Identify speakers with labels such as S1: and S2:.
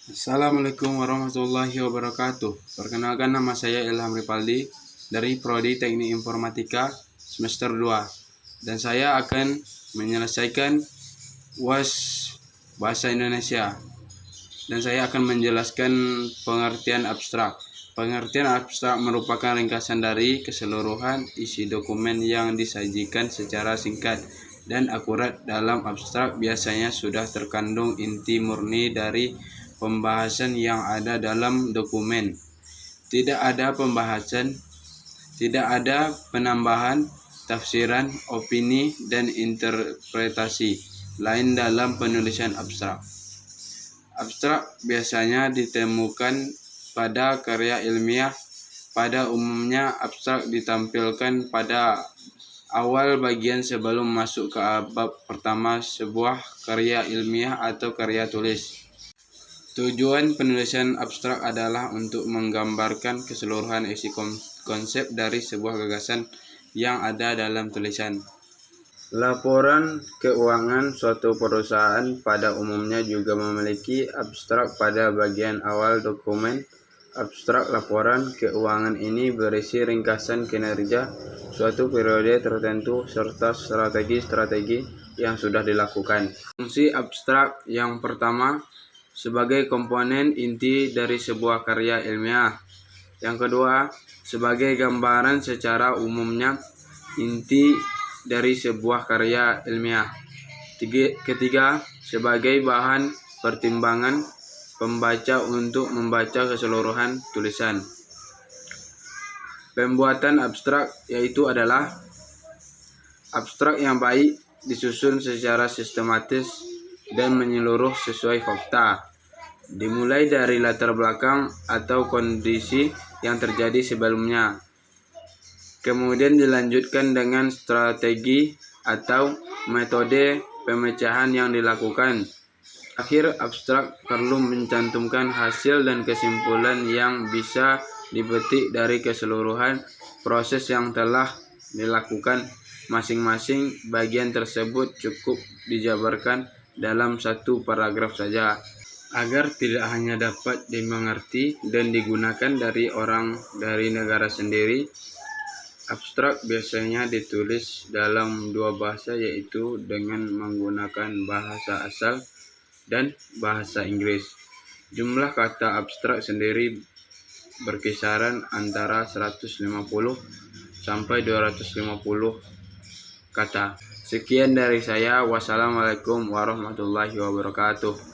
S1: Assalamualaikum warahmatullahi wabarakatuh. Perkenalkan, nama saya Ilham Ripaldi dari Prodi Teknik Informatika semester 2, dan saya akan menyelesaikan UAS Bahasa Indonesia, dan saya akan menjelaskan pengertian abstrak. Pengertian abstrak merupakan ringkasan dari keseluruhan isi dokumen yang disajikan secara singkat dan akurat. Dalam abstrak biasanya sudah terkandung inti murni dari pembahasan yang ada dalam dokumen. Tidak ada pembahasan, tidak ada penambahan, tafsiran, opini, dan interpretasi lain dalam penulisan abstrak. Abstrak biasanya ditemukan pada karya ilmiah. Pada umumnya, abstrak ditampilkan pada awal bagian sebelum masuk ke bab pertama sebuah karya ilmiah atau karya tulis. Tujuan penulisan abstrak adalah untuk menggambarkan keseluruhan isi konsep dari sebuah gagasan yang ada dalam tulisan. Laporan keuangan suatu perusahaan pada umumnya juga memiliki abstrak pada bagian awal dokumen. Abstrak laporan keuangan ini berisi ringkasan kinerja suatu periode tertentu serta strategi-strategi yang sudah dilakukan. Fungsi abstrak yang pertama, sebagai komponen inti dari sebuah karya ilmiah. Yang kedua, sebagai gambaran secara umumnya inti dari sebuah karya ilmiah. Ketiga, sebagai bahan pertimbangan pembaca untuk membaca keseluruhan tulisan. Pembuatan abstrak adalah abstrak yang baik, disusun secara sistematis dan menyeluruh sesuai fakta, dimulai dari latar belakang atau kondisi yang terjadi sebelumnya, kemudian dilanjutkan dengan strategi atau metode pemecahan yang dilakukan. Akhir, abstrak perlu mencantumkan hasil dan kesimpulan yang bisa dipetik dari keseluruhan proses yang telah dilakukan. Masing-masing bagian tersebut cukup dijabarkan dalam satu paragraf saja, agar tidak hanya dapat dimengerti dan digunakan dari orang dari negara sendiri. Abstrak biasanya ditulis dalam dua bahasa, yaitu dengan menggunakan bahasa asal dan bahasa Inggris. Jumlah kata abstrak sendiri berkisaran antara 150 sampai 250 kata. Sekian dari saya. Wassalamualaikum warahmatullahi wabarakatuh.